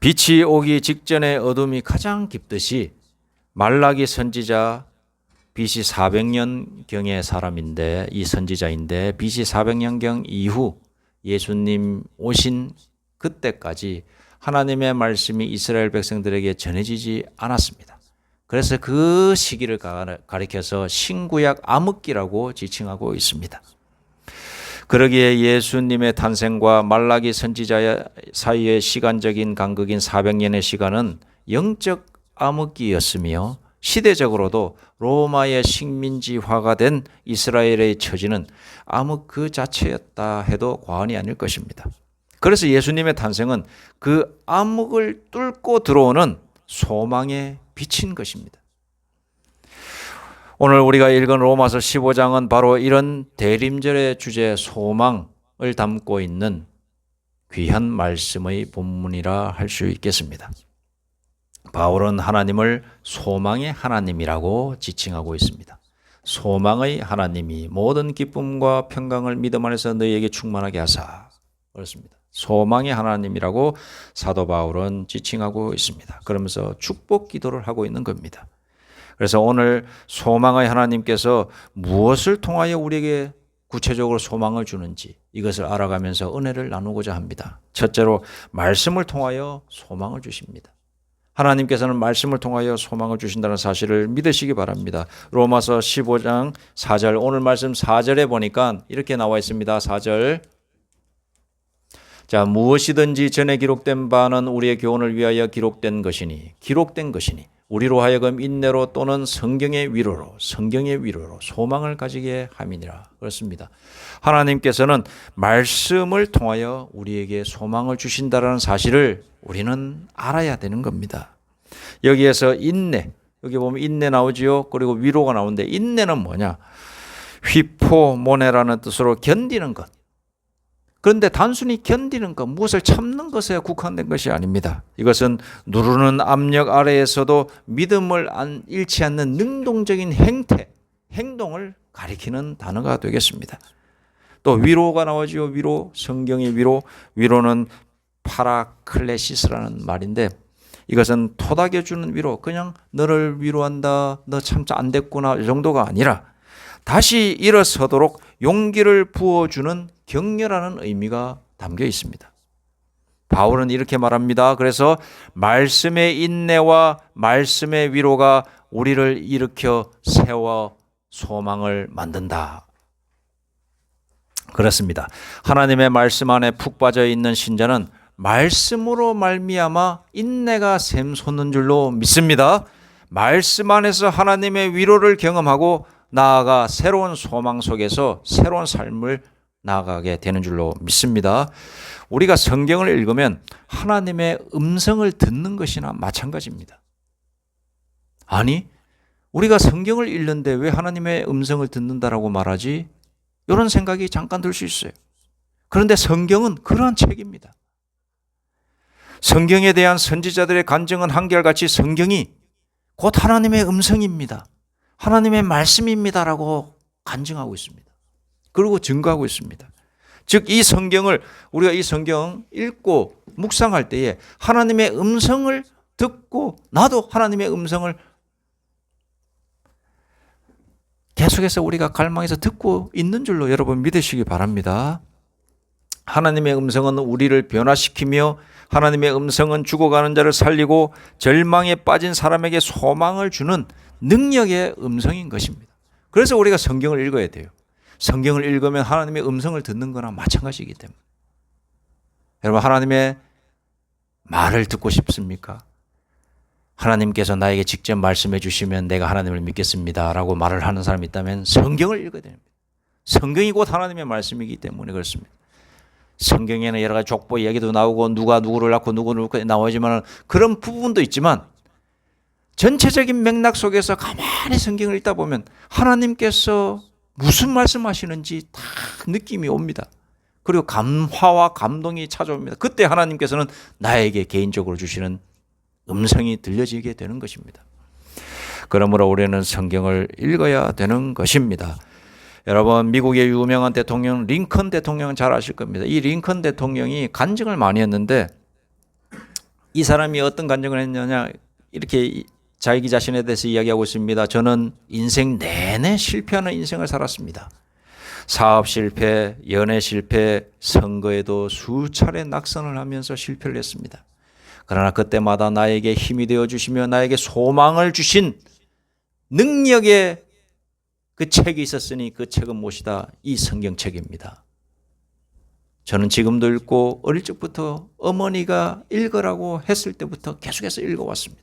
빛이 오기 직전에 어둠이 가장 깊듯이 말라기 선지자 BC 400년경의 사람인데, 이 선지자인데 BC 400년경 이후 예수님 오신 그때까지 하나님의 말씀이 이스라엘 백성들에게 전해지지 않았습니다. 그래서 그 시기를 가리켜서 신구약 암흑기라고 지칭하고 있습니다. 그러기에 예수님의 탄생과 말라기 선지자 사이의 시간적인 간극인 400년의 시간은 영적 암흑기였으며, 시대적으로도 로마의 식민지화가 된 이스라엘의 처지는 암흑 그 자체였다 해도 과언이 아닐 것입니다. 그래서 예수님의 탄생은 그 암흑을 뚫고 들어오는 소망의 빛인 것입니다. 오늘 우리가 읽은 로마서 15장은 바로 이런 대림절의 주제 소망을 담고 있는 귀한 말씀의 본문이라 할 수 있겠습니다. 바울은 하나님을 소망의 하나님이라고 지칭하고 있습니다. 소망의 하나님이 모든 기쁨과 평강을 믿음 안에서 너희에게 충만하게 하사, 그렇습니다. 소망의 하나님이라고 사도 바울은 지칭하고 있습니다. 그러면서 축복 기도를 하고 있는 겁니다. 그래서 오늘 소망의 하나님께서 무엇을 통하여 우리에게 구체적으로 소망을 주는지 이것을 알아가면서 은혜를 나누고자 합니다. 첫째로 말씀을 통하여 소망을 주십니다. 하나님께서는 말씀을 통하여 소망을 주신다는 사실을 믿으시기 바랍니다. 로마서 15장 4절, 오늘 말씀 4절에 보니까 이렇게 나와 있습니다. 4절. 자, 무엇이든지 전에 기록된 바는 우리의 교훈을 위하여 기록된 것이니 우리로 하여금 인내로 또는 성경의 위로로 소망을 가지게 함이니라. 그렇습니다. 하나님께서는 말씀을 통하여 우리에게 소망을 주신다는 사실을 우리는 알아야 되는 겁니다. 여기에서 인내, 여기 보면 인내 나오지요. 그리고 위로가 나오는데, 인내는 뭐냐? 휘포모네라는 뜻으로 견디는 것. 그런데 단순히 견디는 것, 무엇을 참는 것에 국한된 것이 아닙니다. 이것은 누르는 압력 아래에서도 믿음을 잃지 않는 능동적인 행동을 가리키는 단어가 되겠습니다. 또 위로가 나오죠. 위로, 성경의 위로는 파라클레시스라는 말인데, 이것은 토닥여주는 위로, 그냥 너를 위로한다, 너 참 안 됐구나, 이 정도가 아니라 다시 일어서도록 용기를 부어주는 격려라는 의미가 담겨 있습니다. 바울은 이렇게 말합니다. 그래서 말씀의 인내와 말씀의 위로가 우리를 일으켜 세워 소망을 만든다. 그렇습니다. 하나님의 말씀 안에 푹 빠져 있는 신자는 말씀으로 말미암아 인내가 샘솟는 줄로 믿습니다. 말씀 안에서 하나님의 위로를 경험하고 나아가 새로운 소망 속에서 새로운 삶을 나아가게 되는 줄로 믿습니다. 우리가 성경을 읽으면 하나님의 음성을 듣는 것이나 마찬가지입니다. 아니, 우리가 성경을 읽는데 왜 하나님의 음성을 듣는다라고 말하지? 이런 생각이 잠깐 들 수 있어요. 그런데 성경은 그러한 책입니다. 성경에 대한 선지자들의 간증은 한결같이 성경이 곧 하나님의 음성입니다. 하나님의 말씀입니다라고 간증하고 있습니다. 그리고 증거하고 있습니다. 즉, 우리가 이 성경 읽고 묵상할 때에 하나님의 음성을 듣고 나도 하나님의 음성을 계속해서 우리가 갈망해서 듣고 있는 줄로 여러분 믿으시기 바랍니다. 하나님의 음성은 우리를 변화시키며 하나님의 음성은 죽어가는 자를 살리고 절망에 빠진 사람에게 소망을 주는 능력의 음성인 것입니다. 그래서 우리가 성경을 읽어야 돼요. 성경을 읽으면 하나님의 음성을 듣는 거나 마찬가지이기 때문에. 여러분, 하나님의 말을 듣고 싶습니까? 하나님께서 나에게 직접 말씀해 주시면 내가 하나님을 믿겠습니다 라고 말을 하는 사람이 있다면 성경을 읽어야 됩니다. 성경이 곧 하나님의 말씀이기 때문에 그렇습니다. 성경에는 여러 가지 족보 이야기도 나오고 누가 누구를 낳고 누구를 나오지만 그런 부분도 있지만 전체적인 맥락 속에서 가만히 성경을 읽다 보면 하나님께서 무슨 말씀하시는지 다 느낌이 옵니다. 그리고 감화와 감동이 찾아옵니다. 그때 하나님께서는 나에게 개인적으로 주시는 음성이 들려지게 되는 것입니다. 그러므로 우리는 성경을 읽어야 되는 것입니다. 여러분, 미국의 유명한 대통령 링컨 대통령은 잘 아실 겁니다. 이 링컨 대통령이 간증을 많이 했는데 이 사람이 어떤 간증을 했느냐, 이렇게 자기 자신에 대해서 이야기하고 있습니다. 저는 인생 내내 실패하는 인생을 살았습니다. 사업 실패, 연애 실패, 선거에도 수차례 낙선을 하면서 실패를 했습니다. 그러나 그때마다 나에게 힘이 되어 주시며 나에게 소망을 주신 능력의 그 책이 있었으니 그 책은 무엇이다? 이 성경책입니다. 저는 지금도 읽고 어릴 적부터 어머니가 읽으라고 했을 때부터 계속해서 읽어왔습니다.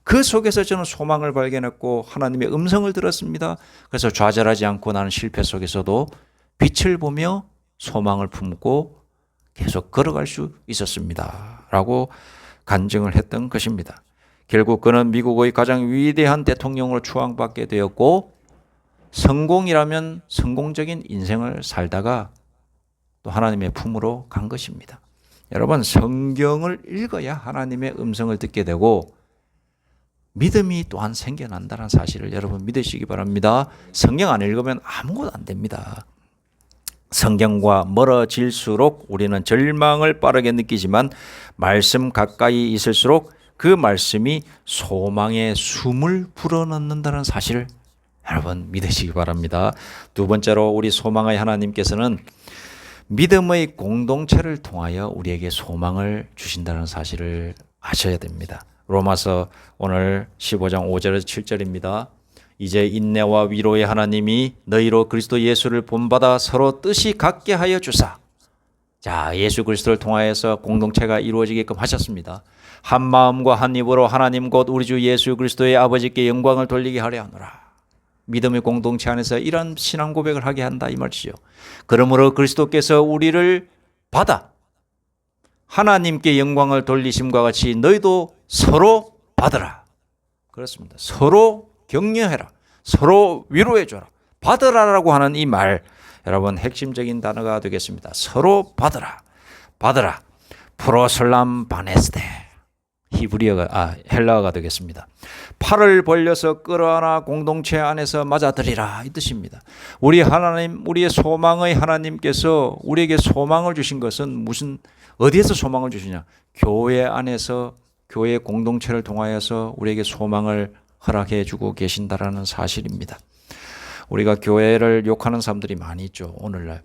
그 속에서 저는 소망을 발견했고 하나님의 음성을 들었습니다. 그래서 좌절하지 않고 나는 실패 속에서도 빛을 보며 소망을 품고 계속 걸어갈 수 있었습니다. 라고 간증을 했던 것입니다. 결국 그는 미국의 가장 위대한 대통령으로 추앙받게 되었고 성공이라면 성공적인 인생을 살다가 또 하나님의 품으로 간 것입니다. 여러분, 성경을 읽어야 하나님의 음성을 듣게 되고 믿음이 또한 생겨난다는 사실을 여러분 믿으시기 바랍니다. 성경 안 읽으면 아무것도 안 됩니다. 성경과 멀어질수록 우리는 절망을 빠르게 느끼지만 말씀 가까이 있을수록 그 말씀이 소망의 숨을 불어넣는다는 사실을 여러분 믿으시기 바랍니다. 두 번째로 우리 소망의 하나님께서는 믿음의 공동체를 통하여 우리에게 소망을 주신다는 사실을 아셔야 됩니다. 로마서 오늘 15장 5절에서 7절입니다. 이제 인내와 위로의 하나님이 너희로 그리스도 예수를 본받아 서로 뜻이 같게 하여 주사. 자, 예수 그리스도를 통하여서 공동체가 이루어지게끔 하셨습니다. 한 마음과 한 입으로 하나님 곧 우리 주 예수 그리스도의 아버지께 영광을 돌리게 하려 하노라. 믿음의 공동체 안에서 이런 신앙 고백을 하게 한다 이 말이죠. 그러므로 그리스도께서 우리를 받아 하나님께 영광을 돌리심과 같이 너희도 서로 받으라. 그렇습니다. 서로 격려해라. 서로 위로해줘라. 받으라라고 하는 이 말, 여러분 핵심적인 단어가 되겠습니다. 서로 받으라. 받으라. 프로슬람 바네스테. 헬라어가 되겠습니다. 팔을 벌려서 끌어안아 공동체 안에서 맞아들이라 이 뜻입니다. 우리 하나님, 우리의 소망의 하나님께서 우리에게 소망을 주신 것은 어디에서 소망을 주시냐? 교회 안에서 교회 공동체를 통하여서 우리에게 소망을 허락해 주고 계신다라는 사실입니다. 우리가 교회를 욕하는 사람들이 많이 있죠. 오늘날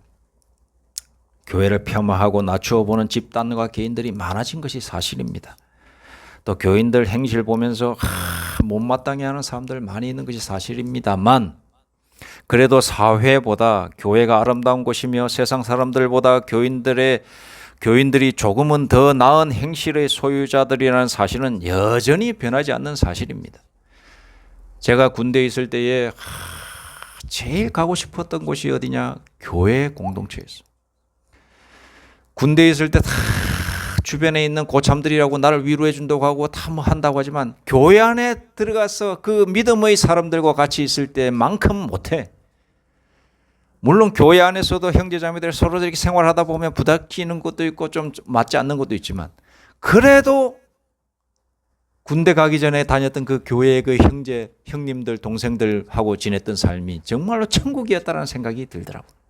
교회를 폄하하고 낮추어 보는 집단과 개인들이 많아진 것이 사실입니다. 또 교인들 행실 보면서 못마땅해 하는 사람들 많이 있는 것이 사실입니다만 그래도 사회보다 교회가 아름다운 곳이며 세상 사람들보다 교인들이 조금은 더 나은 행실의 소유자들이라는 사실은 여전히 변하지 않는 사실입니다. 제가 군대에 있을 때에 제일 가고 싶었던 곳이 어디냐? 교회 공동체였어요. 군대에 있을 때 다 주변에 있는 고참들이라고 나를 위로해 준다고 하고 다 뭐 한다고 하지만 교회 안에 들어가서 그 믿음의 사람들과 같이 있을 때만큼 못해. 물론 교회 안에서도 형제자매들 서로 이렇게 생활하다 보면 부닥치는 것도 있고 좀 맞지 않는 것도 있지만 그래도 군대 가기 전에 다녔던 그 교회의 그 형님들, 동생들하고 지냈던 삶이 정말로 천국이었다는 생각이 들더라고요.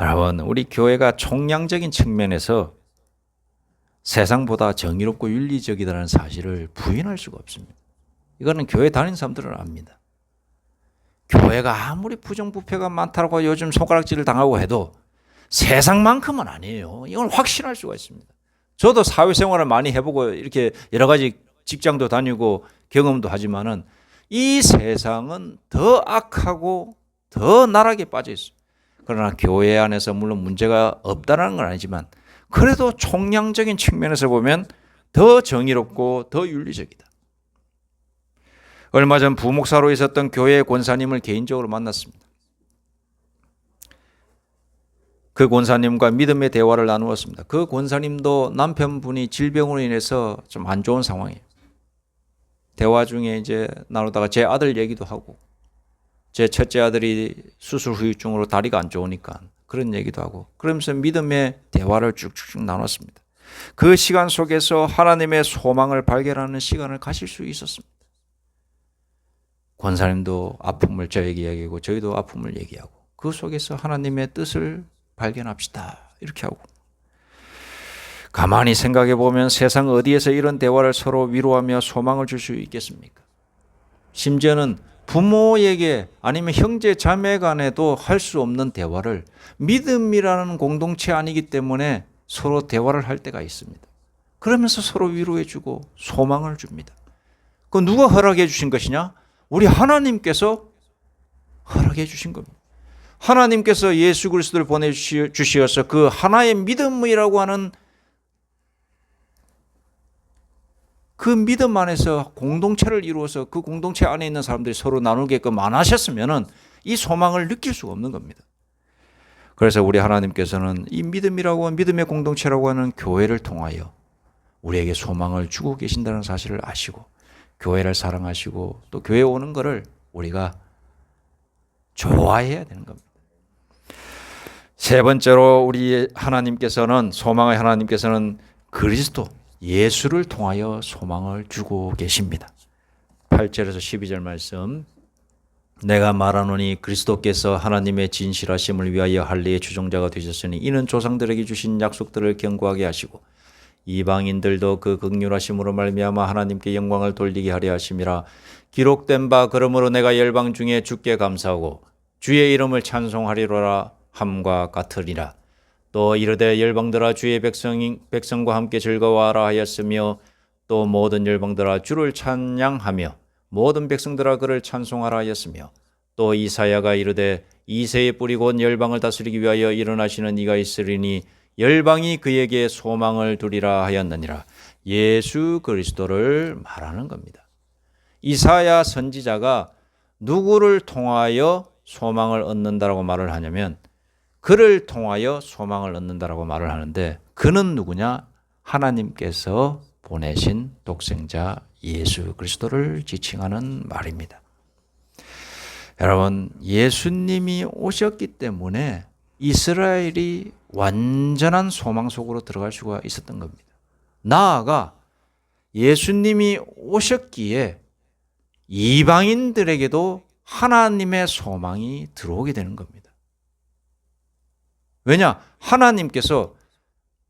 여러분, 우리 교회가 총량적인 측면에서 세상보다 정의롭고 윤리적이라는 사실을 부인할 수가 없습니다. 이거는 교회 다니는 사람들은 압니다. 교회가 아무리 부정부패가 많다고 요즘 손가락질을 당하고 해도 세상만큼은 아니에요. 이걸 확신할 수가 있습니다. 저도 사회생활을 많이 해보고 이렇게 여러 가지 직장도 다니고 경험도 하지만은 이 세상은 더 악하고 더 나락에 빠져 있어요. 그러나 교회 안에서 물론 문제가 없다는 건 아니지만 그래도 총량적인 측면에서 보면 더 정의롭고 더 윤리적이다. 얼마 전 부목사로 있었던 교회 권사님을 개인적으로 만났습니다. 그 권사님과 믿음의 대화를 나누었습니다. 그 권사님도 남편분이 질병으로 인해서 좀 안 좋은 상황이에요. 대화 중에 이제 나누다가 제 아들 얘기도 하고 제 첫째 아들이 수술 후유증으로 다리가 안 좋으니까 그런 얘기도 하고 그러면서 믿음의 대화를 쭉쭉 나눴습니다. 그 시간 속에서 하나님의 소망을 발견하는 시간을 가질 수 있었습니다. 권사님도 아픔을 저에게 얘기하고 저희도 아픔을 얘기하고 그 속에서 하나님의 뜻을 발견합시다 이렇게 하고 가만히 생각해 보면 세상 어디에서 이런 대화를 서로 위로하며 소망을 줄 수 있겠습니까? 심지어는 부모에게 아니면 형제 자매 간에도 할 수 없는 대화를 믿음이라는 공동체 아니기 때문에 서로 대화를 할 때가 있습니다. 그러면서 서로 위로해 주고 소망을 줍니다. 그 누가 허락해 주신 것이냐? 우리 하나님께서 허락해 주신 겁니다. 하나님께서 예수 그리스도를 보내주시어서 그 하나의 믿음이라고 하는 그 믿음 안에서 공동체를 이루어서 그 공동체 안에 있는 사람들이 서로 나누게끔 안 하셨으면 이 소망을 느낄 수가 없는 겁니다. 그래서 우리 하나님께서는 이 믿음이라고 하는 믿음의 공동체라고 하는 교회를 통하여 우리에게 소망을 주고 계신다는 사실을 아시고 교회를 사랑하시고 또 교회에 오는 것을 우리가 좋아해야 되는 겁니다. 세 번째로 우리 하나님께서는 소망의 하나님께서는 그리스도 예수를 통하여 소망을 주고 계십니다. 8절에서 12절 말씀 내가 말하노니 그리스도께서 하나님의 진실하심을 위하여 할례의 주종자가 되셨으니 이는 조상들에게 주신 약속들을 견고하게 하시고 이방인들도 그 긍휼하심으로 말미암아 하나님께 영광을 돌리게 하려 하심이라. 기록된 바 그러므로 내가 열방 중에 주께 감사하고 주의 이름을 찬송하리로라 함과 같으리라. 또 이르되 열방들아 주의 백성과 함께 즐거워하라 하였으며 또 모든 열방들아 주를 찬양하며 모든 백성들아 그를 찬송하라 하였으며 또 이사야가 이르되 이새의 뿌리 곧 열방을 다스리기 위하여 일어나시는 이가 있으리니 열방이 그에게 소망을 두리라 하였느니라. 예수 그리스도를 말하는 겁니다. 이사야 선지자가 누구를 통하여 소망을 얻는다라고 말을 하냐면 그를 통하여 소망을 얻는다라고 말을 하는데 그는 누구냐? 하나님께서 보내신 독생자 예수 그리스도를 지칭하는 말입니다. 여러분, 예수님이 오셨기 때문에 이스라엘이 완전한 소망 속으로 들어갈 수가 있었던 겁니다. 나아가 예수님이 오셨기에 이방인들에게도 하나님의 소망이 들어오게 되는 겁니다. 왜냐? 하나님께서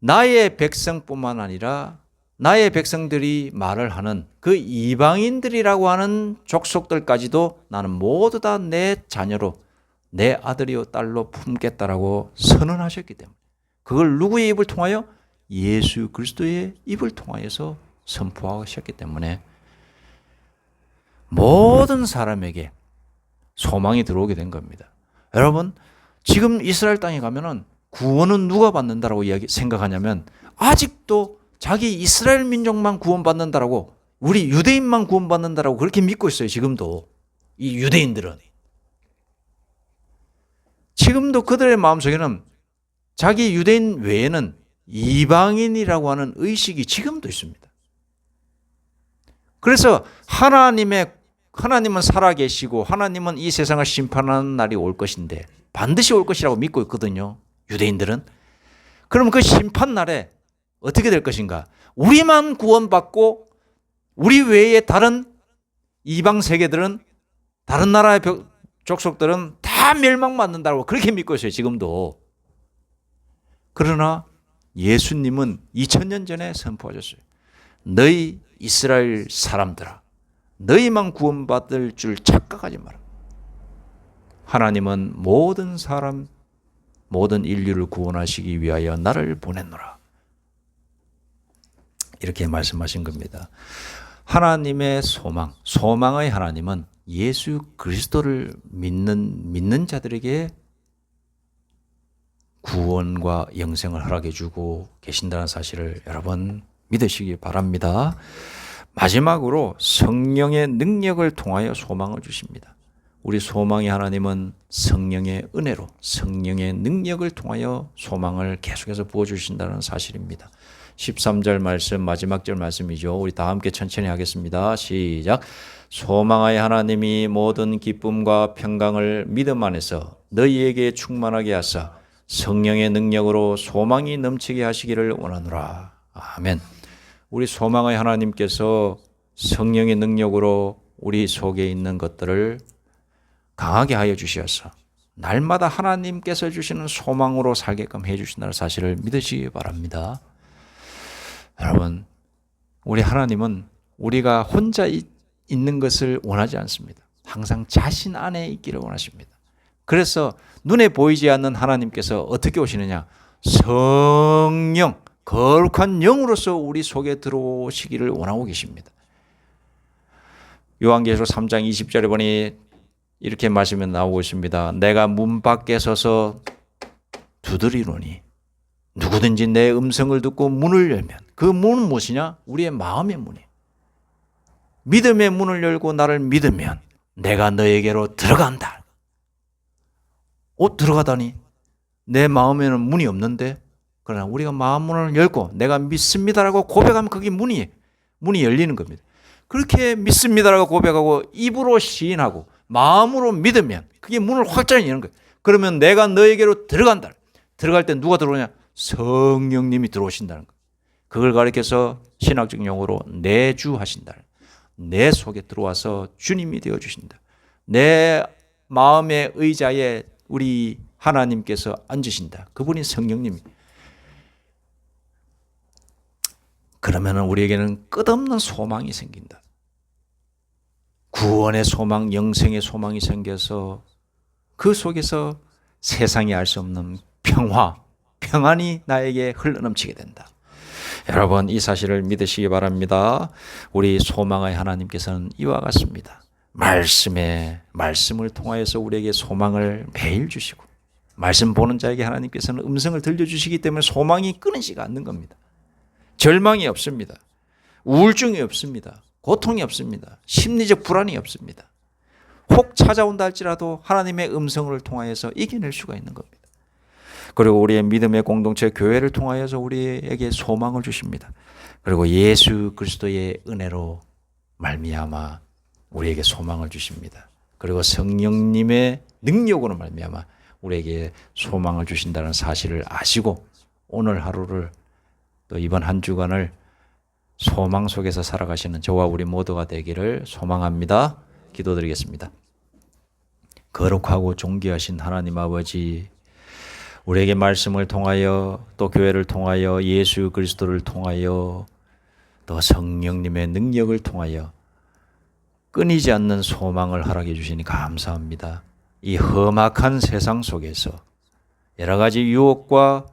나의 백성뿐만 아니라 나의 백성들이 말을 하는 그 이방인들이라고 하는 족속들까지도 나는 모두 다 내 자녀로 내 아들이요 딸로 품겠다라고 선언하셨기 때문에 그걸 누구의 입을 통하여? 예수 그리스도의 입을 통하여서 선포하셨기 때문에 모든 사람에게 소망이 들어오게 된 겁니다. 여러분, 지금 이스라엘 땅에 가면은 구원은 누가 받는다라고 생각하냐면 아직도 자기 이스라엘 민족만 구원받는다라고 우리 유대인만 구원받는다라고 그렇게 믿고 있어요. 지금도 이 유대인들은 지금도 그들의 마음속에는 자기 유대인 외에는 이방인이라고 하는 의식이 지금도 있습니다. 그래서 하나님은 살아계시고 하나님은 이 세상을 심판하는 날이 올 것인데 반드시 올 것이라고 믿고 있거든요. 유대인들은. 그러면 그 심판 날에 어떻게 될 것인가? 우리만 구원받고 우리 외에 다른 이방 세계들은 다른 나라의 족속들은 다 멸망받는다고 그렇게 믿고 있어요. 지금도. 그러나 예수님은 2000년 전에 선포하셨어요. 너희 이스라엘 사람들아 너희만 구원받을 줄 착각하지 마라. 하나님은 모든 사람 모든 인류를 구원하시기 위하여 나를 보냈노라. 이렇게 말씀하신 겁니다. 하나님의 소망의 하나님은 예수 그리스도를 믿는 자들에게 구원과 영생을 허락해 주고 계신다는 사실을 여러분 믿으시기 바랍니다. 마지막으로 성령의 능력을 통하여 소망을 주십니다. 우리 소망의 하나님은 성령의 은혜로 성령의 능력을 통하여 소망을 계속해서 부어주신다는 사실입니다. 13절 말씀 마지막 절 말씀이죠. 우리 다 함께 천천히 하겠습니다. 시작. 소망의 하나님이 모든 기쁨과 평강을 믿음 안에서 너희에게 충만하게 하사 성령의 능력으로 소망이 넘치게 하시기를 원하노라. 아멘. 우리 소망의 하나님께서 성령의 능력으로 우리 속에 있는 것들을 강하게 하여 주시어서 날마다 하나님께서 주시는 소망으로 살게끔 해 주신다는 사실을 믿으시기 바랍니다. 여러분, 우리 하나님은 우리가 혼자 있는 것을 원하지 않습니다. 항상 자신 안에 있기를 원하십니다. 그래서 눈에 보이지 않는 하나님께서 어떻게 오시느냐? 성령, 거룩한 영으로서 우리 속에 들어오시기를 원하고 계십니다. 요한계시록 3장 20절에 보니 이렇게 말씀이 나오고 있습니다. 내가 문 밖에 서서 두드리노니 누구든지 내 음성을 듣고 문을 열면, 그 문은 무엇이냐? 우리의 마음의 문이에요. 믿음의 문을 열고 나를 믿으면 내가 너에게로 들어간다. 들어가다니 내 마음에는 문이 없는데, 그러나 우리가 마음 문을 열고 내가 믿습니다라고 고백하면 그게 문이 열리는 겁니다. 그렇게 믿습니다라고 고백하고 입으로 시인하고 마음으로 믿으면 그게 문을 확장히 여는 거예요. 그러면 내가 너에게로 들어간다. 들어갈 때 누가 들어오냐? 성령님이 들어오신다는 거예요. 그걸 가리켜서 신학적 용어로 내주하신다. 내 속에 들어와서 주님이 되어주신다. 내 마음의 의자에 우리 하나님께서 앉으신다. 그분이 성령님이. 그러면 우리에게는 끝없는 소망이 생긴다. 구원의 소망, 영생의 소망이 생겨서 그 속에서 세상이 알 수 없는 평안이 나에게 흘러넘치게 된다. 여러분, 이 사실을 믿으시기 바랍니다. 우리 소망의 하나님께서는 이와 같습니다. 말씀을 통하여서 우리에게 소망을 매일 주시고, 말씀 보는 자에게 하나님께서는 음성을 들려주시기 때문에 소망이 끊이지가 않는 겁니다. 절망이 없습니다. 우울증이 없습니다. 고통이 없습니다. 심리적 불안이 없습니다. 혹 찾아온다 할지라도 하나님의 음성을 통하여서 이겨낼 수가 있는 겁니다. 그리고 우리의 믿음의 공동체 교회를 통하여서 우리에게 소망을 주십니다. 그리고 예수 그리스도의 은혜로 말미암아 우리에게 소망을 주십니다. 그리고 성령님의 능력으로 말미암아 우리에게 소망을 주신다는 사실을 아시고 오늘 하루를 또 이번 한 주간을 소망 속에서 살아가시는 저와 우리 모두가 되기를 소망합니다. 기도드리겠습니다. 거룩하고 존귀하신 하나님 아버지, 우리에게 말씀을 통하여 또 교회를 통하여 예수 그리스도를 통하여 또 성령님의 능력을 통하여 끊이지 않는 소망을 허락해 주시니 감사합니다. 이 험악한 세상 속에서 여러 가지 유혹과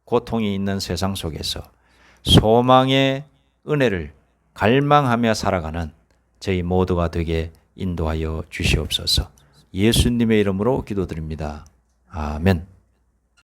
고통이 있는 세상 속에서 소망의 은혜를 갈망하며 살아가는 저희 모두가 되게 인도하여 주시옵소서. 예수님의 이름으로 기도드립니다. 아멘.